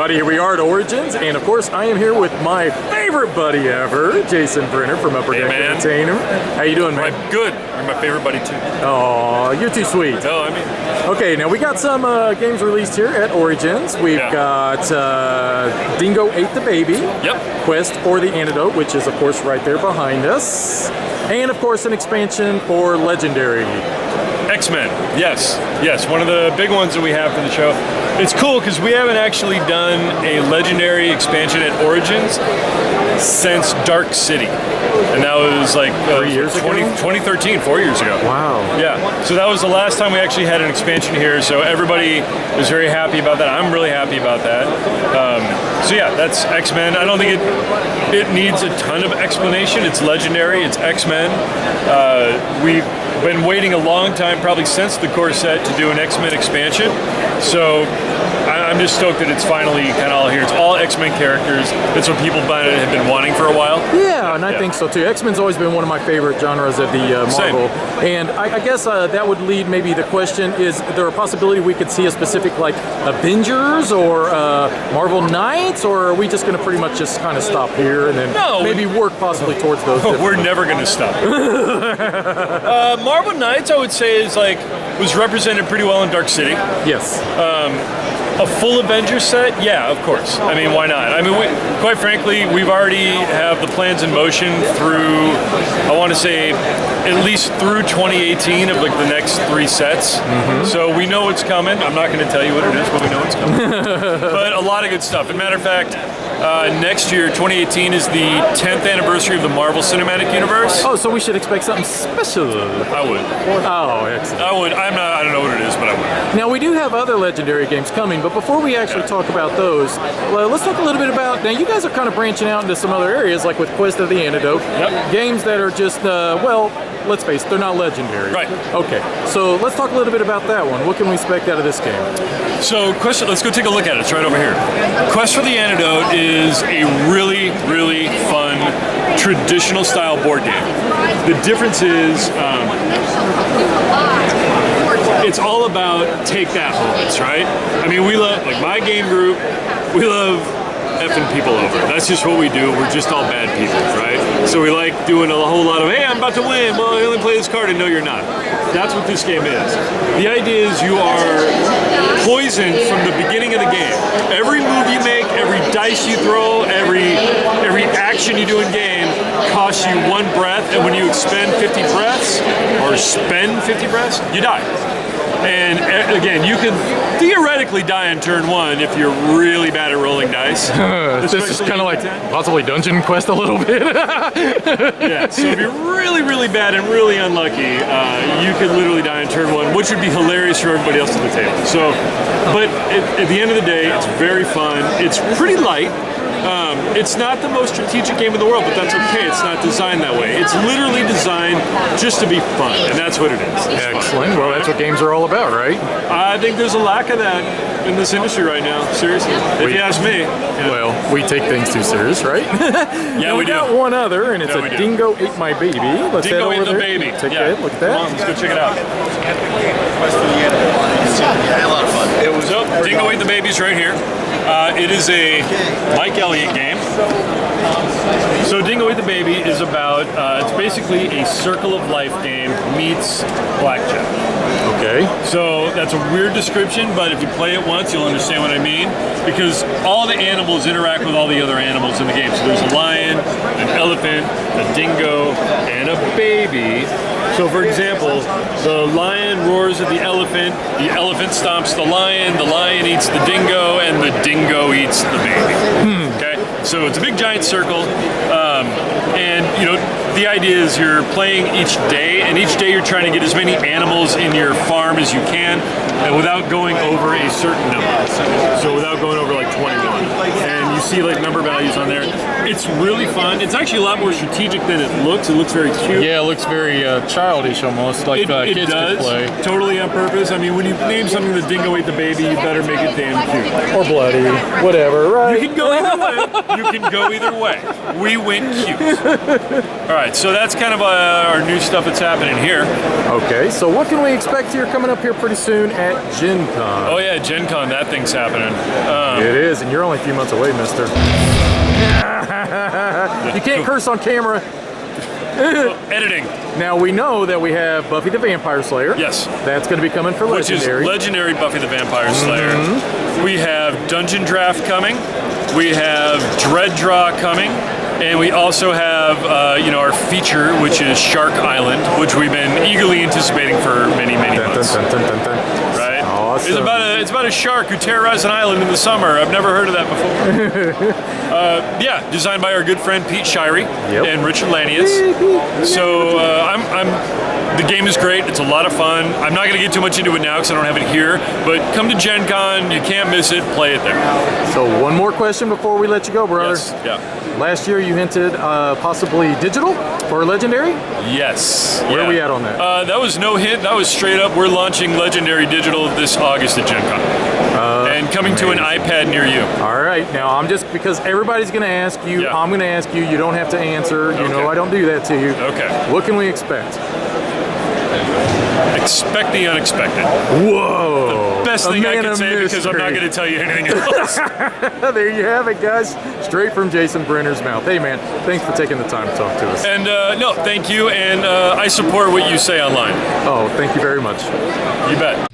everybody, here we are at Origins, and of course I am here with my favorite buddy ever, Jason Brenner from Upper Deck Entertainment. How you doing, man? I'm good. You're my favorite buddy too. Oh, you're too sweet. No, I mean... Okay, now we got some games released here at Origins. We've got Dingo Ate the Baby. Yep. Quest for the Antidote, which is of course right there behind us. And of course an expansion for Legendary. X-Men, yes, one of the big ones that we have for the show. It's cool because we haven't actually done a Legendary expansion at Origins since Dark City. And that was like 2013, 4 years ago. Wow. Yeah, so that was the last time we actually had an expansion here, so everybody was very happy about that. I'm really happy about that. So yeah, that's X-Men. I don't think it needs a ton of explanation. It's Legendary, it's X-Men. We've been waiting a long time, probably since the core set, to do an X-Men expansion. So I'm just stoked that it's finally kind of all here. It's all X-Men characters. That's what people have been wanting for a while. Yeah, and I think so too. X-Men's always been one of my favorite genres of the Marvel. And I guess that would lead maybe the question, is there a possibility we could see a specific like Avengers or Marvel Knights, or are we just going to pretty much just kind of stop here and then maybe work possibly towards those? We're never going to stop. Marvel Knights, I would say, was represented pretty well in Dark City. Yes. A full Avengers set? Yeah, of course. I mean, why not? I mean, quite frankly, we've already have the plans in motion through, I want to say, at least through 2018 of like the next 3 sets. So we know it's coming. I'm not going to tell you what it is, but we know it's coming. But a lot of good stuff. As a matter of fact, next year, 2018, is the 10th anniversary of the Marvel Cinematic Universe. Oh, so we should expect something special. I would. Oh, excellent. I would. I don't know what it is, but I would. Now, we do have other Legendary games coming, but before we actually talk about those, let's talk a little bit about, now you guys are kind of branching out into some other areas, like with Quest of the Antidote. Yep. Games that are just, well, let's face it, they're not Legendary. Right. Okay, so let's talk a little bit about that one. What can we expect out of this game? So, let's go take a look at it. It's right over here. Quest for the Antidote is a really, really fun, traditional style board game. The difference is, it's all about take that moments, right? I mean, we love, like my game group, we love effing people over. That's just what we do. We're just all bad people, right? So we like doing a whole lot of, hey, I'm about to win. Well, I only play this card, and no, you're not. That's what this game is. The idea is you are poisoned from the beginning of the game. Every move you make, every dice you throw, every action you do in game costs you 1 breath, and when you expend 50 breaths, or spend 50 breaths, you die. And again, you can theoretically die in turn 1 if you're really bad at rolling dice. This is kind of like possibly Dungeon Quest a little bit. Yeah, so if you're really, really bad and really unlucky, you could literally die in turn 1, which would be hilarious for everybody else at the table. So, but at the end of the day, it's very fun. It's pretty light. It's not the most strategic game in the world, but that's okay. It's not designed that way. It's literally designed just to be fun, and that's what it is. Excellent. Well, that's what games are all about, right? I think there's a lack of that in this industry right now, seriously, if you ask me. Yeah. Well, we take things too serious, right? Yeah, we got do. one other, and it's a Dingo Ate My Baby. Let's Dingo head over Ate the there. Baby. Take a look at that. Come on, let's go check it out. Yeah, a lot of fun. So, Dingo Ate the Baby's right here. It is a Mike Elliott game. So Dingo Ate the Baby is about, it's basically a Circle of Life game meets blackjack. Okay. So that's a weird description, but if you play it once, you'll understand what I mean. Because all the animals interact with all the other animals in the game. So there's a lion, an elephant, a dingo, and a baby. So for example, the lion roars at the elephant stomps the lion eats the dingo, and the dingo eats the baby. Okay? So it's a big giant circle, and you know, the idea is you're playing each day, and each day you're trying to get as many animals in your farm as you can, and without going over a certain number. So without going over like 21. And you see like number values on there. It's really fun. It's actually a lot more strategic than it looks. It looks very cute. Yeah, it looks very childish almost, like It kids does, could play. totally on purpose. I mean, when you name something the Dingo Ate the Baby, you better make it damn cute. Or bloody, whatever, right? You can go either way. You can go either way. We went cute. All right, so that's kind of our new stuff that's happening here. Okay, so what can we expect here coming up here pretty soon at Gen Con? Oh yeah, Gen Con, that thing's happening. It is, and you're only a few months away, mister. You can't curse on camera. Editing. Now we know that we have Buffy the Vampire Slayer. Yes. That's going to be coming for Which Legendary. is Legendary Buffy the Vampire Slayer. We have Dungeon Draft coming. We have Dread Draw coming. And we also have, our feature, which is Shark Island, which we've been eagerly anticipating for many, many months. Right? Awesome. It's about a shark who terrorized an island in the summer. I've never heard of that before. Designed by our good friend Pete Shirey and Richard Lanius. So the game is great. It's a lot of fun. I'm not going to get too much into it now because I don't have it here. But come to Gen Con. You can't miss it. Play it there. So one more question before we let you go, brother. Yes. Yeah. Last year you hinted possibly digital for Legendary? Yes. Where are we at on that? That was no hint. That was straight up. We're launching Legendary Digital this August at Gen Con. And coming to an iPad near you. All right. Now, I'm just, because everybody's going to ask you, I'm going to ask you. You don't have to answer. You know I don't do that to you. Okay. What can we expect? Expect the unexpected. Whoa. Best thing I can say because I'm not going to tell you anything else. There you have it, guys. Straight from Jason Brenner's mouth. Hey, man, thanks for taking the time to talk to us. And no, thank you. And I support what you say online. Oh, thank you very much. You bet.